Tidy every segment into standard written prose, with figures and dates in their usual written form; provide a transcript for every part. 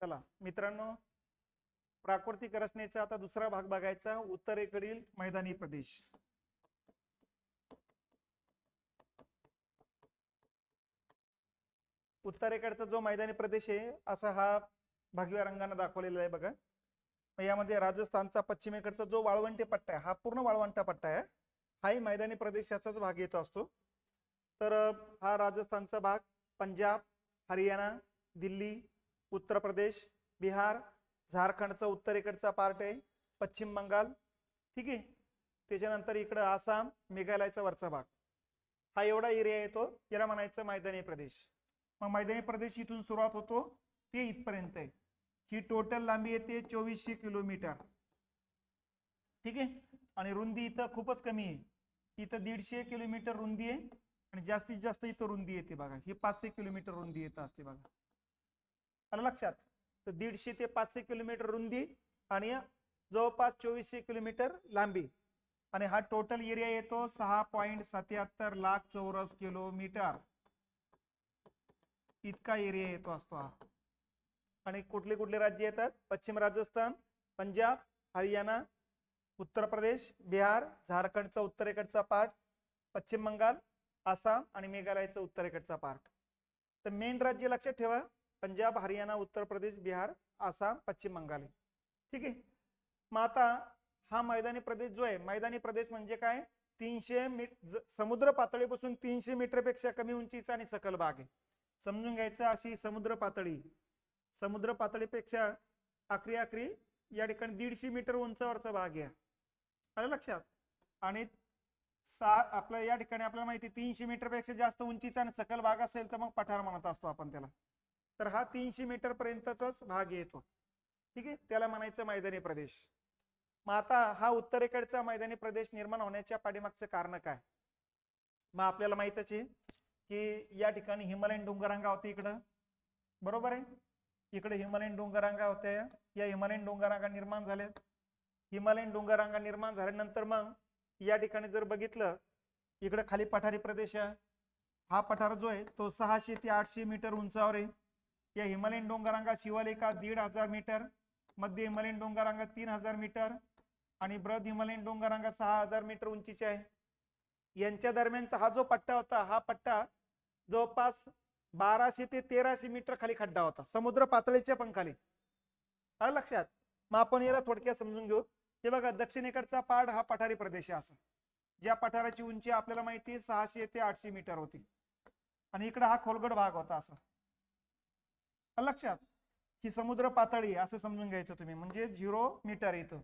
चला मित्रांनो, प्राकृतिक रचनेचा आता दुसरा भाग बघायचा, उत्तरेकडील मैदानी प्रदेश. उत्तरेकडचा जो मैदानी प्रदेश आहे असा हा भगव्या रंगाने दाखवलेला आहे बघा. यामध्ये राजस्थानचा पश्चिमेकडचा जो वाळवंटी पट्टा आहे हा पूर्ण वाळवंटा पट्टा आहे, हाही मैदानी प्रदेशाचाच भाग येतो असतो. तर हा राजस्थानचा भाग, पंजाब, हरियाणा, दिल्ली, उत्तर प्रदेश, बिहार, झारखंडचा उत्तरेकडचा पार्ट आहे, पश्चिम बंगाल, ठीक आहे. त्याच्यानंतर इकडं आसाम, मेघालयचा वरचा भाग, हा एवढा एरिया येतो, याला म्हणायचं मैदानी प्रदेश. मग मैदानी प्रदेश इथून सुरुवात होतो ते इथपर्यंत आहे. ही टोटल लांबी येते 2400 किलोमीटर, ठीक आहे. आणि रुंदी इथं खूपच कमी आहे, इथं 150 किलोमीटर रुंदी आहे आणि जास्तीत जास्त इथं रुंदी येते बघा, ही 500 किलोमीटर रुंदी येत असते बघा. आलं लक्षात? तर 150 ते 500 किलोमीटर रुंदी आणि जवळपास 2400 किलोमीटर लांबी, आणि हा टोटल एरिया येतो 6.77 लाख चौरस किलोमीटर, इतका एरिया येतो असतो हा. आणि कुठले कुठले राज्य येतात? पश्चिम राजस्थान, पंजाब, हरियाणा, उत्तर प्रदेश, बिहार, झारखंडचा उत्तरेकडचा पार्ट, पश्चिम बंगाल, आसाम आणि मेघालयचा उत्तरेकडचा पार्ट. तर मेन राज्य लक्षात ठेवा, पंजाब, हरियाणा, उत्तर प्रदेश, बिहार, आसाम, पश्चिम बंगाल, ठीक आहे. मग आता हा मैदानी प्रदेश जो आहे, मैदानी प्रदेश म्हणजे काय? 300 मीटर समुद्र पातळीपासून 300 मीटर पेक्षा कमी उंचीचा आणि सखल भाग आहे. समजून घ्यायचं, अशी समुद्र पातळीपेक्षा आखरी या ठिकाणी 150 मीटर उंचावरचा भाग आहे. आलं लक्षात? आणि आपल्या या ठिकाणी आपल्याला माहिती 300 मीटर पेक्षा जास्त उंचीचा आणि सकल भाग असेल तर मग पठार म्हणत असतो आपण त्याला. तर हा 300 मीटर पर्यंतचाच भाग येतो, ठीक आहे, त्याला म्हणायचं मैदानी प्रदेश. मग आता हा उत्तरेकडचा मैदानी प्रदेश निर्माण होण्याच्या पाठीमागचं कारण काय? मग आपल्याला माहितच आहे की या ठिकाणी हिमालयन डोंगररांगा होती इकडं, बरोबर आहे. इकडे हिमालयन डोंगररांगा होत्या, या हिमालयन डोंगररांगा निर्माण झाल्यात. हिमालयन डोंगररांगा निर्माण झाल्यानंतर मग या ठिकाणी जर बघितलं, इकडे खाली पठारी प्रदेश आहे, हा पठार जो आहे तो 600 ते 800 मीटर उंचावर आहे. या हिमालयन डोंगररांगा शिवालिका 1500 मीटर, मध्य हिमालयन डोंगररांगा 3000 मीटर आणि बृहद हिमालयन डोंगररांगा 6000 मीटर उंचीचे आहे. यांच्या दरम्यानचा हा जो पट्टा होता, हा पट्टा जवळपास 1200 ते 1300 मीटर खाली खड्डा होता, समुद्र पातळीच्या पण खाली. आलं लक्षात? मग आपण याला थोडक्यात समजून घेऊ. हे बघा, दक्षिणेकडचा पार्ट हा पठारी प्रदेश आहे, असं ज्या पठाराची उंची आपल्याला माहिती आहे 600 ते 800 मीटर होती, आणि इकडे हा खोलगट भाग होता असं. आलं लक्षात? ही समुद्र पातळी असं समजून घ्यायचं तुम्ही, म्हणजे 0 मीटर इथं.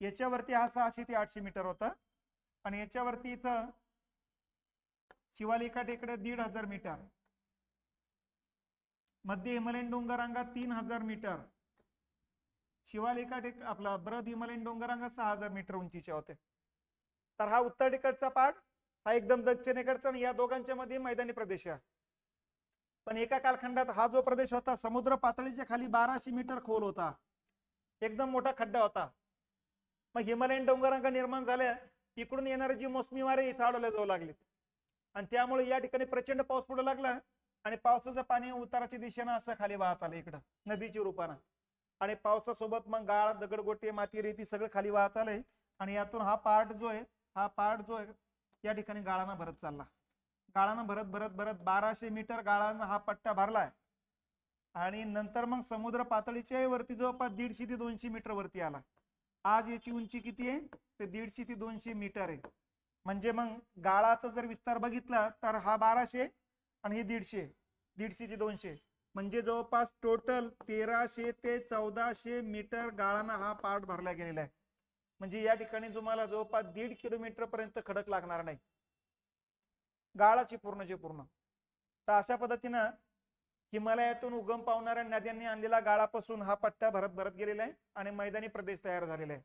याच्यावरती हा 600 ते 800 मीटर होता, आणि याच्यावरती इथं शिवालिका टेकडे 1500 मीटर, मध्य हिमालयन डोंगररांगा 3000 मीटर, शिवालिका टेक आपला बृहद हिमालयन डोंगररांगा 6000 मीटर उंचीचे होते. तर हा उत्तरेकडचा पार्ट हा एकदम दक्षिणेकडचा, आणि या दोघांच्या मध्ये मैदानी प्रदेश आहे. पण एका कालखंडात हा जो प्रदेश होता समुद्र पातळीच्या खाली 1200 मीटर खोल होता, एकदम मोठा खड्डा होता. मग हिमालयन डोंगररांगा निर्माण झाल्या, इकडून येणारे जी मोसमी वारे इथं आडवल्या जाऊ लागले, आणि त्यामुळे या ठिकाणी प्रचंड पाऊस पडू लागला, आणि पावसाचं पाणी उताराच्या दिशेनं असं खाली वाहत आलं इकडं नदीच्या रूपानं, आणि पावसासोबत मग गाळ, दगडगोटे, माती, रेती सगळं खाली वाहत आलंय. आणि यातून हा पार्ट जो आहे या ठिकाणी गाळानं भरत चालला, गाळानं भरत भरत भरत 1200 मीटर गाळानं हा पट्टा भरलाय, आणि नंतर मग समुद्र पातळीच्या वरती जवळपास 150 ते 200 मीटर वरती आला. आज याची उंची किती आहे? ते 150 ते 200 मीटर आहे. म्हणजे मग गाळाचा जर विस्तार बघितला तर हा 1200 आणि हे 150 ते 200, म्हणजे जवळपास टोटल 1300 ते 1400 मीटर गाळानं हा पार्ट भरला गेलेला आहे. म्हणजे या ठिकाणी तुम्हाला जवळपास 1.5 किलोमीटर पर्यंत खडक लागणार नाही, गाळाची पूर्णचे पूर्ण. तर अशा पद्धतीनं हिमालयातून उगम पावणाऱ्या नद्यांनी आणलेला गाळापासून हा पट्टा भरत भरत गेलेला आहे, आणि मैदानी प्रदेश तयार झालेला आहे.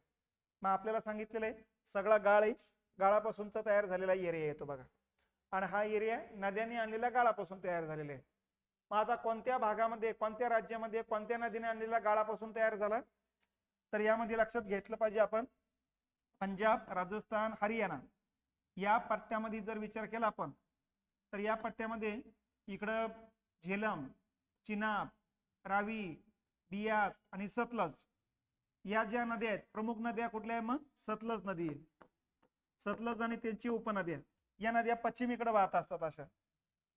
मग आपल्याला सांगितलेलं आहे सगळा गाळापासूनचा तयार झालेला एरिया येतो बघा, आणि हा एरिया नद्यांनी आणलेल्या गाळापासून तयार झालेला आहे. मग आता कोणत्या भागामध्ये, कोणत्या राज्यामध्ये, कोणत्या नदीने आणलेल्या गाळापासून तयार झाला? तर यामध्ये लक्षात घेतलं पाहिजे आपण, पंजाब, राजस्थान, हरियाणा या पट्ट्यामध्ये जर विचार केला आपण, तर या पट्ट्यामध्ये इकडं झेलम, चिनाब, रावी, बियास आणि सतलज या ज्या नद्या आहेत, प्रमुख नद्या कुठल्या आहे? मग सतलज नदी आहे. सतलज आणि त्यांची उपनद्या, या नद्या पश्चिमेकडे वाहत असतात अशा.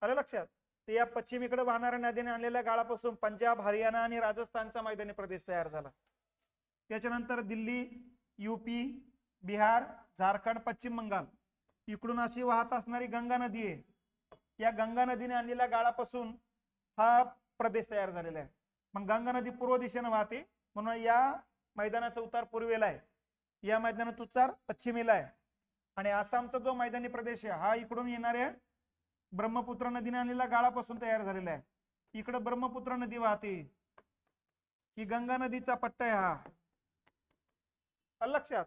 आलं लक्षात? तर या पश्चिमेकडे वाहणाऱ्या नदीने आणलेल्या गाळापासून पंजाब, हरियाणा आणि राजस्थानचा मैदानी प्रदेश तयार झाला. त्याच्यानंतर दिल्ली, युपी, बिहार, झारखंड, पश्चिम बंगाल इकडून अशी वाहत असणारी गंगा नदी आहे. या गंगा नदीने आणलेल्या गाळापासून हा प्रदेश तयार झालेला आहे. मग गंगा नदी पूर्व दिशेने वाहते, म्हणून या मैदानाचा उतार पूर्वेला आहे, या मैदानाचा उतार पश्चिमेला आहे. आणि आसामचा जो मैदानी प्रदेश आहे हा इकडून येणाऱ्या ब्रह्मपुत्र नदीने आणलेल्या गाळापासून तयार झालेला आहे. इकडे ब्रह्मपुत्र नदी वाहते, ही गंगा नदीचा पट्टा आहे हा. लक्षात?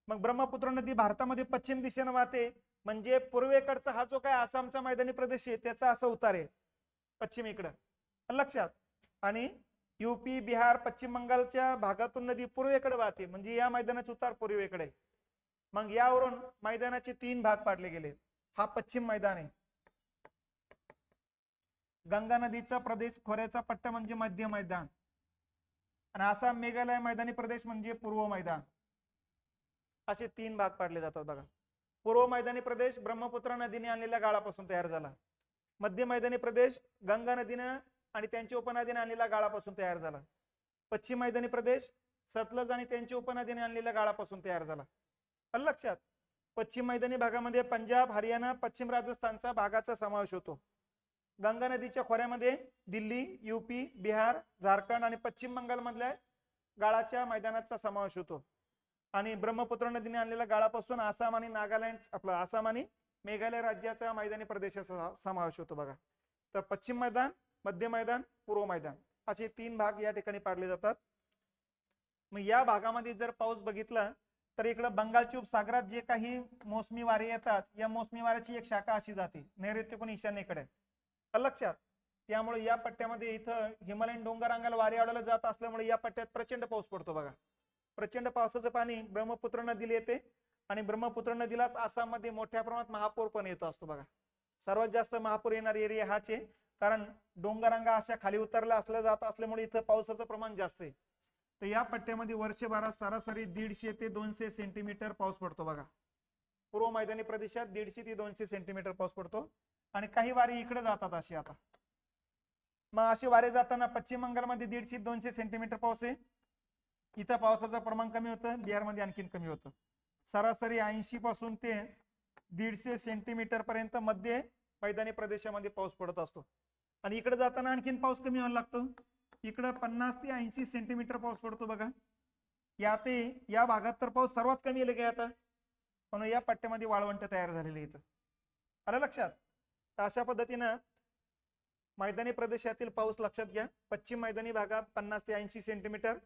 मग ब्रह्मपुत्र नदी भारतामध्ये पश्चिम दिशेने वाहते, म्हणजे पूर्वेकडचा हा जो काय आसामचा मैदानी प्रदेश आहे त्याचा असा उतार आहे पश्चिमेकडे. लक्षात? आणि युपी, बिहार, पश्चिम बंगालच्या भागातून नदी पूर्वेकडे वाहते, म्हणजे या मैदानाचा उतार पूर्वेकडे. मग यावरून मैदानाचे 3 भाग पाडले गेले. हा पश्चिम मैदान आहे. गंगा नदीचा प्रदेश खोऱ्याचा पट्टा म्हणजे मध्य मैदान, आणि आसाम, मेघालय मैदानी प्रदेश म्हणजे पूर्व मैदान. असे 3 भाग पाडले जातात बघा. पूर्व मैदानी प्रदेश ब्रह्मपुत्र नदीने आणलेल्या गाळापासून तयार झाला. मध्य मैदानी प्रदेश गंगा नदीने आणि त्यांच्या उपनदीने आणलेल्या गाळापासून तयार झाला. पश्चिम मैदानी प्रदेश सतलज आणि त्यांच्या उपनदीने आणलेल्या गाळापासून तयार झाला. लक्षात? पश्चिम मैदानी भागामध्ये पंजाब, हरियाणा, पश्चिम राजस्थानचा भागाचा समावेश होतो. गंगा नदीच्या खोऱ्यामध्ये दिल्ली, युपी, बिहार, झारखंड आणि पश्चिम बंगाल मधल्या गाळाच्या मैदानाचा समावेश होतो. आणि ब्रह्मपुत्र नदीने आणलेल्या गाळापासून आसाम आणि नागालँड, आपलं आसाम आणि मेघालय राज्याच्या मैदानी प्रदेशाचा समावेश होतो बघा. तर पश्चिम मैदान, मध्य मैदान, पूर्व मैदान असे 3 भाग या ठिकाणी पाडले जातात. मग या भागामध्ये जर पाऊस बघितला तर इकडे बंगालच्या उपसागरात जे काही मोसमी वारे येतात, या मोसमी वाऱ्याची एक शाखा अशी जाते नैऋत्येकडून ईशान्येकडे. लक्षात? त्यामुळे या पट्ट्यामध्ये इथं हिमालयन डोंगरांगाला वारे आढळले जात असल्यामुळे या पट्ट्यात प्रचंड पाऊस पडतो बघा. प्रचंड पावसाचं पाणी ब्रह्मपुत्र नदीला येते, आणि ब्रह्मपुत्र नदीलाच आसाम मध्ये मोठ्या प्रमाणात महापूर पण येतो असतो बघा. सर्वात जास्त महापूर येणारी एरिया हाच आहे, कारण डोंगरांगा अशा खाली उतरला असल्या जात असल्यामुळे इथं पावसाचं प्रमाण जास्त आहे. तर या पट्ट्यामध्ये वर्षभरात सरासरी 150 ते 200 सेंटीमीटर पाऊस पडतो बघा. पूर्व मैदानी प्रदेशात 150 ते 200 सेंटीमीटर पाऊस पडतो. आणि काही वारे इकडे जातात अशी. आता मग असे वारे जाताना पश्चिम बंगालमध्ये 150 ते 200 सेंटीमीटर पाऊस आहे. इथं पावसाचं प्रमाण कमी होतं, बिहारमध्ये आणखीन कमी होतं. सरासरी 80 पासून ते 150 सेंटीमीटर पर्यंत मध्य मैदानी प्रदेशामध्ये पाऊस पडत असतो. आणि इकडे जाताना आणखीन पाऊस कमी व्हायला लागतो. इकडे 50 ते 80 सेंटीमीटर पाऊस पडतो बघा. या भागात तर पाऊस सर्वात कमी आहे आता, म्हणून या पट्ट्यामध्ये वाळवंट तयार झालेली इथं. आलं लक्षात? तर अशा पद्धतीनं मैदानी प्रदेशातील पाऊस लक्षात घ्या. पश्चिम मैदानी भागात 50 ते 80 सेंटीमीटर,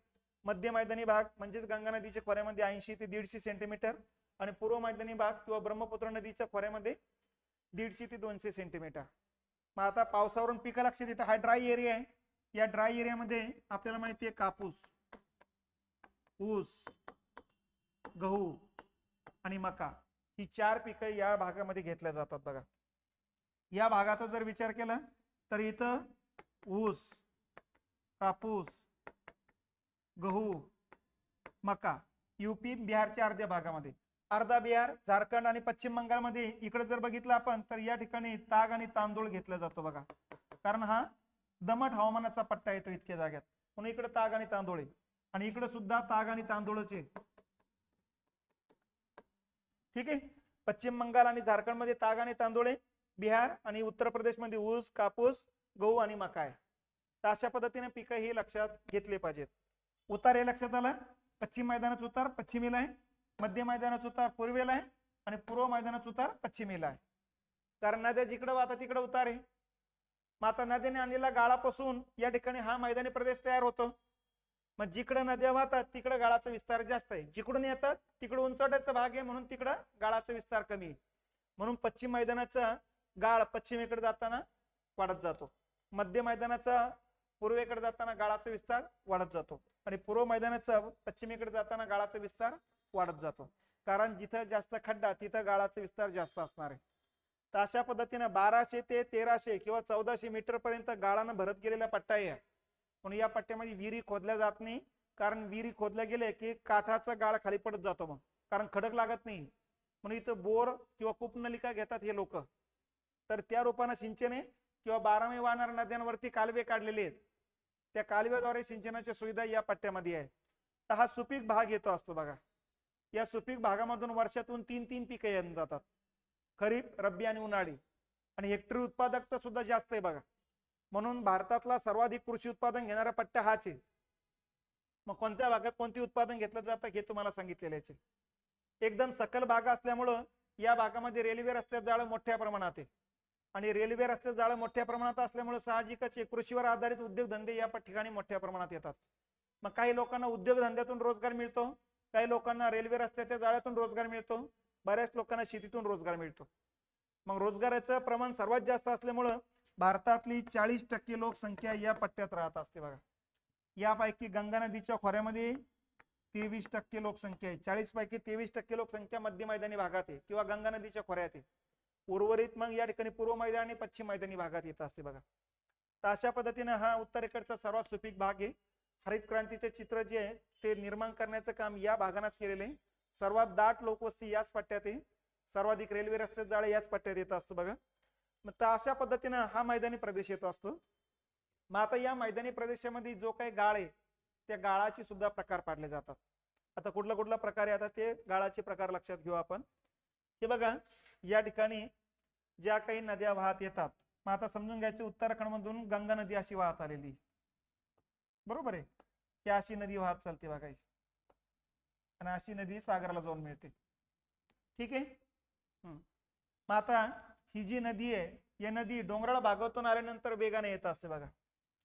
मध्य मैदानी भाग म्हणजेच गंगा नदीच्या खोऱ्यामध्ये 80 ते 150 सेंटीमीटर, आणि पूर्व मैदानी भाग किंवा ब्रह्मपुत्र नदीच्या खोऱ्यामध्ये 150 ते 200 सेंटीमीटर. मग आता पावसावरून पिकं लक्षात येतं. हा ड्राय एरिया आहे. या ड्राय एरियामध्ये आपल्याला माहिती आहे कापूस, ऊस, गहू आणि मका ही 4 पिकं या भागामध्ये घेतल्या जातात बघा. या भागाचा जर विचार केला तर इथं ऊस, कापूस, गहू, मका युपी, बिहारच्या अर्ध्या भागामध्ये, अर्धा बिहार, झारखंड आणि पश्चिम बंगालमध्ये. इकडे जर बघितलं आपण तर या ठिकाणी ताग आणि तांदूळ घेतला जातो बघा, कारण हा दमट हवामानाचा पट्टा येतो इतक्या जाग्यात, म्हणून इकडे ताग आणि तांदूळ आहे. आणि इकडे सुद्धा ताग आणि तांदूळच आहे. ठीक आहे. पश्चिम बंगाल आणि झारखंड मध्ये ताग आणि तांदूळ आहे. बिहार आणि उत्तर प्रदेश मध्ये ऊस, कापूस, गहू आणि मका आहे. तर अशा पद्धतीने पिकं हे लक्षात घेतले पाहिजेत. उतार हे लक्षात आला. पश्चिम मैदानाचा उतार पश्चिमेला आहे, मध्य मैदानाचा उतार पूर्वेला आहे, आणि पूर्व मैदानाचा उतार पश्चिमेला आहे. कारण नद्या जिकडे वाहतात तिकडे उतार आहे. माता नदीने आणलेल्या गाळापासून या ठिकाणी हा मैदानी प्रदेश तयार होतो. मग जिकडे नद्या वाहतात तिकडे गाळाचा विस्तार जास्त आहे, जिकडून येतात तिकडे उंचवट्याचा भाग आहे म्हणून तिकडे गाळाचा विस्तार कमी आहे. म्हणून पश्चिम मैदानाचा गाळ पश्चिमेकडे जाताना वाढत जातो, मध्य मैदानाचा पूर्वेकडे जाताना गाळाचा विस्तार वाढत जातो, आणि पूर्व मैदानाचा पश्चिमेकडे जाताना गाळाचा विस्तार वाढत जातो. कारण जिथं जास्त खड्डा तिथं गाळाचा विस्तार जास्त असणार आहे. तर अशा पद्धतीने 1200 ते 1300 किंवा 1400 मीटर पर्यंत गाळानं भरत गेलेला पट्टा आहे. म्हणून या पट्ट्यामध्ये विहिरी खोदल्या जात नाही, कारण विहिरी खोदल्या गेले की काठाचा गाळ खाली पडत जातो मग, कारण खडक लागत नाही. म्हणून इथं बोर किंवा कूपनलिका घेतात हे लोक. तर त्या रूपाने सिंचने किंवा 12 वाहणाऱ्या नद्यांवरती कालवे काढलेले आहेत, त्या कालव्याद्वारे सिंचनाची सुविधा या पट्ट्यामध्ये आहे. तर हा सुपीक भाग येतो असतो बघा. या सुपीक भागामधून वर्षातून 3 पिकं येऊन जातात, खरीप, रब्बी आणि उन्हाळी. आणि हेक्टरी उत्पादकता सुद्धा जास्त आहे बघा. म्हणून भारतातला सर्वाधिक कृषी उत्पादन घेणारा पट्टा हाच आहे. मग कोणत्या भागात कोणती उत्पादन घेतलं जातं हे तुम्हाला सांगितलेलं आहे. एकदम सकल भाग असल्यामुळं या भागामध्ये रेल्वे रस्त्याचं जाळं मोठ्या प्रमाणात आहे. आणि रेल्वे रस्त्याचं जाळं मोठ्या प्रमाणात असल्यामुळे साहजिकच कृषीवर आधारित उद्योगधंदे या ठिकाणी मोठ्या प्रमाणात येतात. मग काही लोकांना उद्योगधंद्यातून रोजगार मिळतो, काही लोकांना रेल्वे रस्त्याच्या जाळ्यातून रोजगार मिळतो, बऱ्याच लोकांना शेतीतून रोजगार मिळतो. मग रोजगाराचं प्रमाण सर्वात जास्त असल्यामुळं भारतातली 40% लोकसंख्या या पट्ट्यात राहत असते बघा. यापैकी गंगा नदीच्या खोऱ्यामध्ये 23% लोकसंख्या आहे. 40 पैकी 23% लोकसंख्या मध्य मैदानी भागात आहे किंवा गंगा नदीच्या खोऱ्यात आहे. उर्वरित मग या ठिकाणी पूर्व मैदानी आणि पश्चिम मैदानी भागात येत असते बघा. तर अशा पद्धतीने हा उत्तरेकडचा सर्वात सुपीक भाग आहे. हरित क्रांतीचे चित्र जे आहे ते निर्माण करण्याचं काम या भागानेच केलेलं आहे. सर्वात दाट लोकवस्ती याच पट्ट्यात आहे, सर्वाधिक रेल्वे रस्ते जाळे याच पट्ट्यात येत असतं बघा. मग तर अशा पद्धतीनं हा मैदानी प्रदेश येतो असतो. मग आता या मैदानी प्रदेशामध्ये जो काही गाळ आहे त्या गाळाचे सुद्धा प्रकार पाडले जातात. आता कुठला कुठला प्रकार आहे आता ते गाळाचे प्रकार लक्षात घेऊ आपण. हे बघा, या ठिकाणी ज्या काही नद्या वाहत येतात, मग आता समजून घ्यायचे उत्तराखंड मधून गंगा नदी अशी वाहत आलेली, बरोबर आहे. ही अशी नदी वाहत चालते बघा, आणि अशी नदी सागराला जाऊन मिळते. ठीक आहे. मग आता ही जी नदी आहे, या नदी डोंगराळ भागातून आल्यानंतर वेगाने येत असते बघा.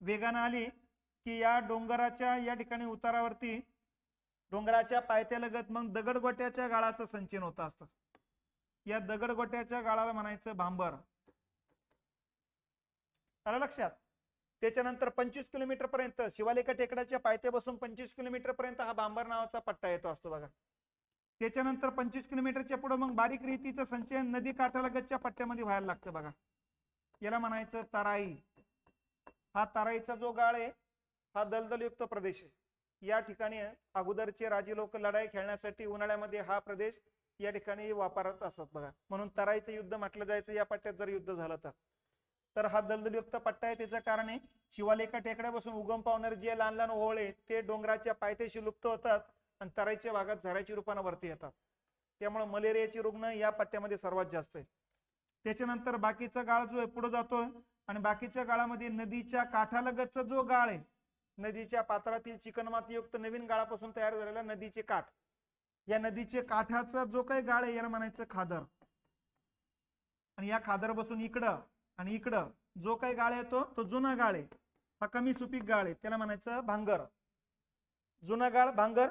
वेगाने आली की या डोंगराच्या या ठिकाणी उतारावरती डोंगराच्या पायथ्यालगत मग दगडगोट्याच्या गाळाचं संचलन होत असतं. या दगडगोट्याच्या गाळाला म्हणायचं भांबर. आलं लक्षात. त्याच्यानंतर 25 किलोमीटर पर्यंत शिवालिका टेकड्याच्या पायथ्यापासून 25 किलोमीटर पर्यंत हा भांबर नावाचा पट्टा येतो असतो बघा. त्याच्यानंतर 25 किलोमीटरच्या पुढे मग बारीक रेतीचं संचयन नदी काठालगतच्या पट्ट्यामध्ये व्हायला लागतं बघा. याला म्हणायचं तराई. हा तराईचा जो गाळ आहे हा दलदलयुक्त प्रदेश आहे. या ठिकाणी अगोदरचे राजे लोक लढाई खेळण्यासाठी उन्हाळ्यामध्ये हा प्रदेश या ठिकाणी वापरत असत बघा. म्हणून तराईचं युद्ध म्हटलं जायचं या पट्ट्यात जर युद्ध झालं तर हा दलदलयुक्त पट्टा आहे. त्याचं कारण आहे शिवालिका टेकड्यापासून उगम पावणारे जे लहान लहान ओहळे ते डोंगराच्या पायथ्याशी लुप्त होतात आणि तराईच्या भागात झऱ्याच्या रूपाने वरती येतात. त्यामुळे मलेरियाचे रुग्ण या पट्ट्यामध्ये सर्वात जास्त आहे. त्याच्यानंतर बाकीचा गाळ जो आहे पुढे जातोय आणि बाकीच्या गाळामध्ये नदीच्या काठालगतचा जो गाळ आहे, नदीच्या पात्रातील चिकणमातीयुक्त नवीन गाळापासून तयार झालेला नदीचे काठ, या नदीचे काठाचा जो काही गाळ आहे याला म्हणायचं खादर. आणि या खादर बसून इकडं आणि इकडं जो काही गाळ येतो तो जुना गाळ आहे, हा कमी सुपीक गाळ आहे, त्याला म्हणायचं भांगर. जुना गाळ भांगर,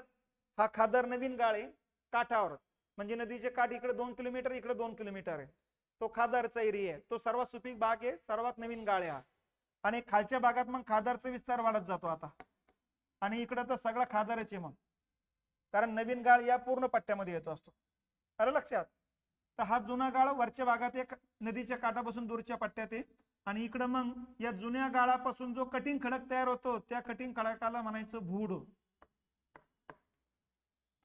हा खादर नवीन गाळ आहे काठावर. म्हणजे नदीचे काठ इकडे 2 किलोमीटर इकडे 2 किलोमीटर आहे, तो खादरचा एरिया आहे. तो सर्वात सुपीक भाग आहे, सर्वात नवीन गाळ आहे. आणि खालच्या भागात मग खादरचा विस्तार वाढत जातो आता. आणि इकडं तर सगळा खादरच आहे मग, कारण नवीन गाळ या पूर्ण पट्ट्यामध्ये येतो असतो. आलं लक्षात. तर हा जुना गाळ वरच्या भागात एक नदीच्या काठापासून दूरच्या पट्ट्यात आहे. आणि इकडं मग या जुन्या गाळापासून जो कठीण खडक तयार होतो त्या कठीण खडकाला म्हणायचं भूड.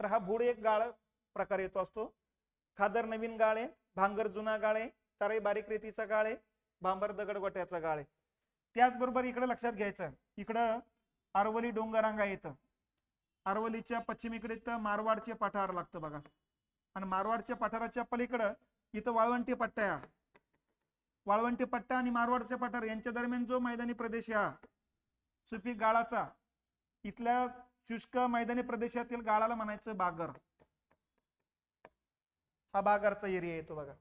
तर हा भूड एक गाळ प्रकार येतो असतो. खादर नवीन गाळ आहे, भांगर जुना गाळ आहे, तराई बारीक रेतीचा गाळ आहे, भांबर दगडगोट्याचा गाळ आहे. त्याचबरोबर इकडे लक्षात घ्यायचं, इकडं अरवली डोंगररांगा येतं. अरवलीच्या पश्चिमेकडे तर मारवाडचे पठार लागतं बघा. आणि मारवाडच्या पठाराच्या पलीकडं इथं वाळवंटी पट्टा आहे. वाळवंटी पट्टा आणि मारवाडच्या पठार यांच्या दरम्यान जो मैदानी प्रदेश आहे सुपीक गाळाचा, इथल्या शुष्क मैदानी प्रदेशातील गाळाला म्हणायचं बागर. हा बागरचा एरिया येतो बघा.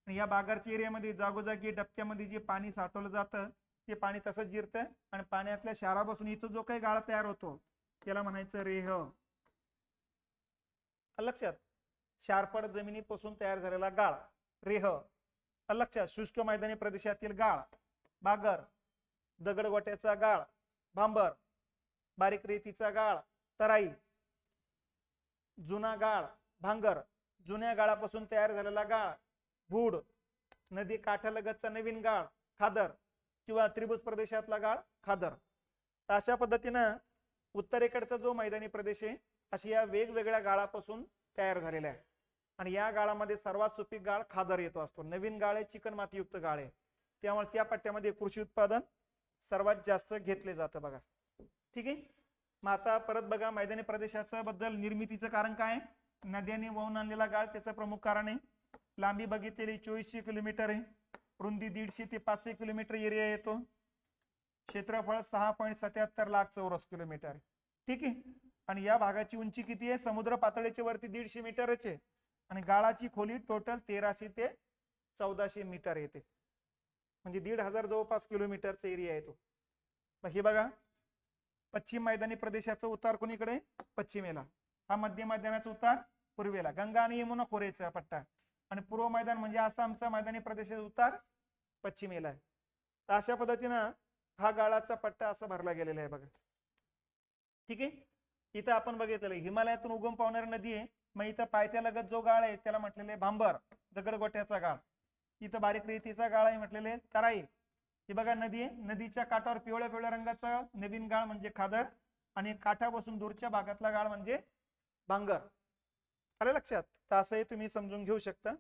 आणि या बागरच्या एरियामध्ये जागोजागी डबक्यामध्ये जे पाणी साठवलं जातं ते पाणी तसंच जिरतं आणि पाण्यातल्या क्षारापासून इथं जो काही गाळ तयार होतो त्याला म्हणायचं रेह. लक्षात. क्षारपड जमिनीपासून तयार झालेला गाळ रेह. लक्षात. शुष्क मैदानी प्रदेशातील गाळ बागर, दगडगोट्याचा गाळ भांबर, बारीक रेतीचा गाळ तराई, जुना गाळ भांगर, जुन्या गाळापासून तयार झालेला गाळ भूड, नदी काठालगतचा नवीन गाळ खादर किंवा त्रिभुज प्रदेशातला गाळ खादर. तर अशा पद्धतीनं उत्तरेकडचा जो मैदानी प्रदेश आहे अशी या वेगवेगळ्या गाळापासून तयार झालेला आहे. आणि या गाळामध्ये सर्वात सुपीक गाळ खादर येतो असतो. नवीन गाळ आहे चिकन मातीयुक्त गाळ आहे, त्यामुळे त्या पट्ट्यामध्ये कृषी उत्पादन सर्वात जास्त घेतले जातं बघा. ठीक आहे. मग आता परत बघा मैदानी प्रदेशाचं बद्दल निर्मितीचं कारण काय? नद्याने वाहून आणलेला गाळ त्याचं प्रमुख कारण आहे. लांबी बघितलेली 2400 किलोमीटर आहे, रुंदी 150 ते 500 किलोमीटर एरिया येतो, क्षेत्रफळ 6.77 लाख चौरस किलोमीटर. ठीक आहे. आणि या भागाची उंची किती आहे? समुद्र पातळीच्या वरती 150 मीटरच आहे आणि गाळाची खोली टोटल 1300 ते 1400 मीटर येते, म्हणजे 1500 जवळपास किलोमीटरचा एरिया येतो. मग हे बघा, पश्चिम मैदानी प्रदेशाचा उतार कोणीकडे? पश्चिमेला. हा मध्य मैदानाचा उतार पूर्वेला, गंगा आणि यमुना खोरेचा पट्टा. आणि पूर्व मैदान म्हणजे आसामचा मैदानी प्रदेशाचा उतार पश्चिमेला आहे. तर अशा पद्धतीनं हा गाळाचा पट्टा असा भरला गेलेला आहे बघा. ठीक आहे. इथं आपण बघितलेलं हिमालयातून उगम पावणारी नदी आहे. मग इथं पायथ्यालगत जो गाळ आहे त्याला म्हटलेले भांबर, दगडगोट्याचा गाळ. इथं बारीक रेतीचा गाळ आहे म्हटलेले तराई. ही बघा नदी आहे, नदीच्या काठावर पिवळ्या पिवळ्या रंगाचा नवीन गाळ म्हणजे खादर आणि काठापासून दूरच्या भागातला गाळ म्हणजे भांगर. आलं लक्षात? तर असंही तुम्ही समजून घेऊ शकता.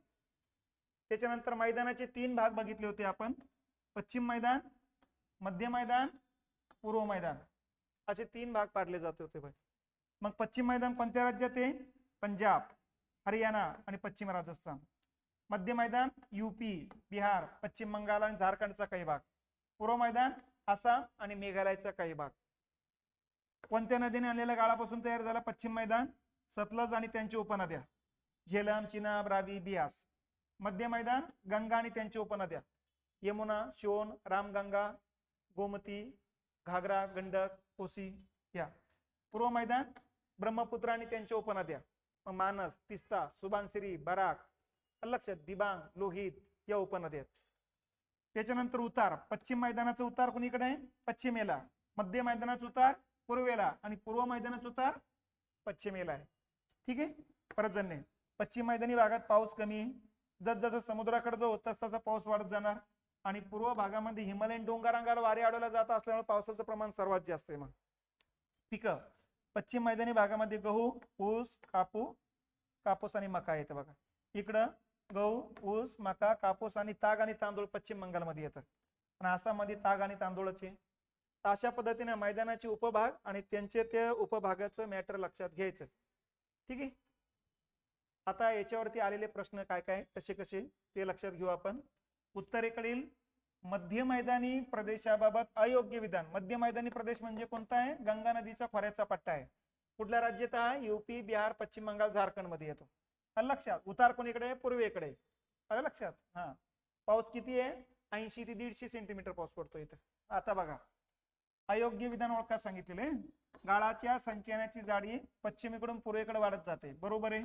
त्याच्यानंतर मैदानाचे 3 भाग बघितले होते आपण, पश्चिम मैदान, मध्य मैदान, पूर्व मैदान, असे 3 भाग पाडले जाते होते भाई. मग पश्चिम मैदान कोणत्या राज्यात आहे? पंजाब, हरियाणा आणि पश्चिम राजस्थान. मध्य मैदान यूपी, बिहार, पश्चिम बंगाल आणि झारखंडचा काही भाग. पूर्व मैदान आसाम आणि मेघालयचा काही भाग. कोणत्या नदीने आणलेल्या गाळापासून तयार झाला पश्चिम मैदान? सतलज आणि त्यांची उपनद्या, झेलम, चिनाब, रावी, बियास. मध्य मैदान गंगा आणि त्यांची उपनद्या, यमुना, शोन, रामगंगा, गोमती, घागरा, गंडक, कोसी या. पूर्व मैदान ब्रह्मपुत्र आणि त्यांच्या उपनद्या, मानस, तिस्ता, सुबानसिरी, बराक, लक्षात, दिबांग, लोहित या उपनद्या. त्याच्यानंतर उतार, पश्चिम मैदानाचा उतार कोणीकडे आहे? पश्चिमेला. मध्य मैदानाचा उतार पूर्वेला आणि पूर्व मैदानाचा उतार पश्चिमेला आहे. ठीक आहे. पर्जन्य, पश्चिम मैदानी भागात पाऊस कमी, जसजसं समुद्राकडे जो होत तसा पाऊस वाढत जाणार. आणि पूर्व भागामध्ये हिमालयन डोंगरांगाला वारे अडवला जात असल्यामुळे पावसाचं प्रमाण सर्वात जास्त आहे. मग पिकं, पश्चिम मैदानी भागामध्ये गहू, ऊस, कापूस आणि मका येतं बघा. इकडं गहू, ऊस, मका, कापूस आणि ताग आणि तांदूळ पश्चिम बंगालमध्ये येतात आणि आसाममध्ये ताग आणि तांदूळाचे. अशा पद्धतीने मैदानाचे उपभाग आणि त्यांचे त्या उपभागाचं मॅटर लक्षात घ्यायचं. ठीक आहे. आता याच्यावरती आलेले प्रश्न काय काय कसे कसे ते लक्षात घेऊ आपण. उत्तरेकडील मध्य मैदानी प्रदेशाबाबत अयोग्य विधान. मध्य मैदानी प्रदेश म्हणजे कोणता आहे? गंगा नदीचा खोऱ्याचा पट्टा आहे. कुठल्या राज्यात आहे? यूपी, बिहार, पश्चिम बंगाल, झारखंड मध्ये येतो. लक्षात. उतार कोणीकडे? पूर्वेकडे. आलं लक्षात? हा. पाऊस किती आहे? 80 ते 150 सेंटीमीटर पाऊस पडतो इथं. आता बघा, अयोग्य विधान ओळखा सांगितलेले. गाळाच्या संचयनाची जाडी पश्चिमेकडून पूर्वेकडे वाढत जाते, बरोबर आहे.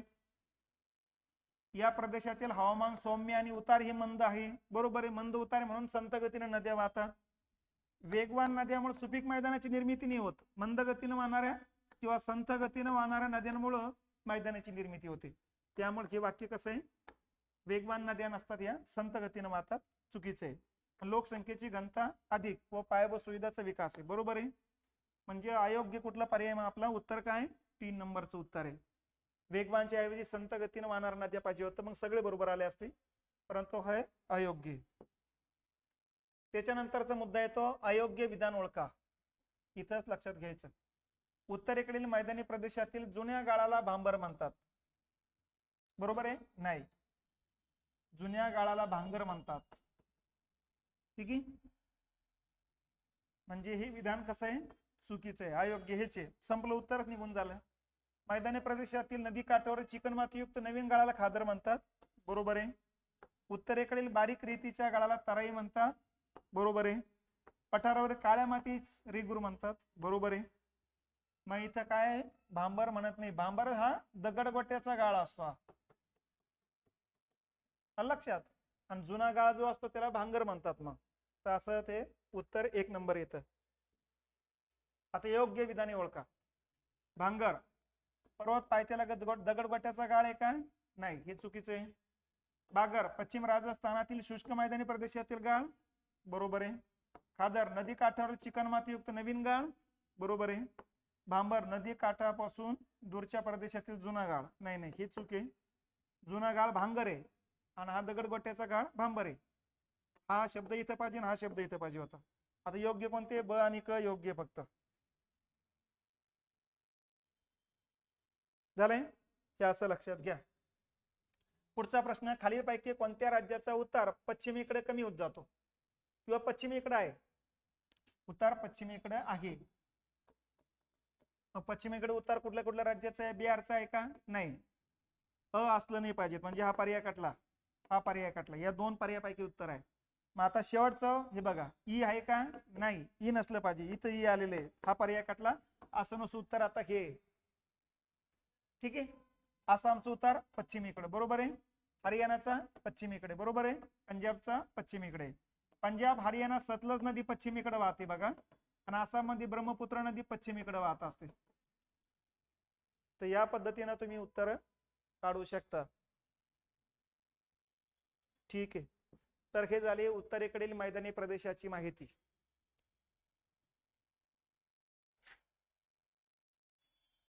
या प्रदेशातील हवामान सौम्य आणि उतार ही मंद आहे, बरोबर आहे. मंद उतार म्हणून संत गतीने नद्या वाहतात. वेगवान नद्यामुळे सुपीक मैदानाची निर्मिती नाही होत. मंद गतीने वाहणाऱ्या किंवा संत गतीने वाहणाऱ्या नद्यांमुळे मैदानाची निर्मिती होते. त्यामुळे हे वाक्य कसं आहे? वेगवान नद्या नसतात, या संत गतीने वाहतात, चुकीचं आहे. लोकसंख्येची घनता अधिक व पायाभूत सुविधाचा विकास आहे, बरोबर आहे. म्हणजे अयोग्य कुठला पर्याय? मग आपला उत्तर काय? 3 नंबरचं उत्तर आहे. वेगवानच्या ऐवजी संत गतीने वाहणाऱ्या नद्या पाहिजे होतं, मग सगळे बरोबर आले असते, परंतु हे अयोग्य. त्याच्यानंतरचा मुद्दा येतो अयोग्य विधान ओळखा. इथंच लक्षात घ्यायचं. उत्तरेकडील मैदानी प्रदेशातील जुन्या गाळाला भांबर म्हणतात, बरोबर आहे? नाही, जुन्या गाळाला भांगर म्हणतात. ठीक आहे. म्हणजे हे विधान कसं आहे? चुकीचं आहे, अयोग्य. हेच आहे, संपलं, उत्तरच निघून झालं. मैदानी प्रदेशातील नदी काठावर चिकणमातीयुक्त नवीन गाळाला खादर म्हणतात, बरोबर आहे. उत्तरेकडील बारीक रेतीच्या गाळाला तराई म्हणतात, बरोबर आहे. पठारावर काळ्या मातीच रेगूर म्हणतात, बरोबर आहे. मग इथं काय? भांबर म्हणत नाही. भांबर हा दगडगोट्याचा गाळ असतो, लक्षात. आणि जुना गाळ जो असतो त्याला भांगर म्हणतात. मग तर असं ते उत्तर 1 नंबर येतं. आता योग्य विधाने ओळखा. भांगर पर्वत पायथ्याला दगडगोट्याचा गाळ आहे का? नाही, हे चुकीचं आहे. बागर पश्चिम राजस्थानातील शुष्क मैदानी प्रदेशातील गाळ, बरोबर आहे. खादर नदी काठावर चिकणमातीयुक्त नवीन गाळ, बरोबर आहे. भांबर नदी काठापासून दूरच्या प्रदेशातील जुना गाळ, नाही नाही हे चूक आहे. जुना गाळ भांगर आहे आणि हा दगडगोट्याचा गाळ भांबर आहे. हा शब्द इथं पाहिजे आणि हा शब्द इथं पाहिजे होता. आता योग्य कोणते? ब आणि क योग्य फक्त. झालंय, हे असं लक्षात घ्या. पुढचा प्रश्न, खालीलपैकी कोणत्या राज्याचा उतार पश्चिमेकडे कमी होत जातो किंवा पश्चिमेकडे आहे? उतार पश्चिमेकडे आहे. पश्चिमेकडे उतार कुठल्या कुठल्या राज्याचा आहे? बिहारचा आहे का? नाही. असलं नाही पाहिजे, म्हणजे हा पर्याय कटला, हा पर्याय कटला. या दोन पर्यायापैकी उत्तर आहे. मग आता शेवटचं हे बघा, ई आहे का? नाही, ई नसलं पाहिजे. इथं ई आलेलं आहे, हा पर्याय कटला. असं नसं उत्तर आता हे. ठीक आहे. आसामचं उतार पश्चिमेकडे, बरोबर आहे. हरियाणाचा पश्चिमेकडे, बरोबर आहे. पंजाबचा पश्चिमेकडे. पंजाब हरियाणा सतलज नदी पश्चिमेकडे वाहते बघा, आणि आसाममध्ये ब्रह्मपुत्र नदी पश्चिमेकडे वाहत असते. तर या पद्धतीने तुम्ही उत्तर काढू शकता. ठीक आहे. तर हे झाले उत्तरेकडील मैदानी प्रदेशाची माहिती.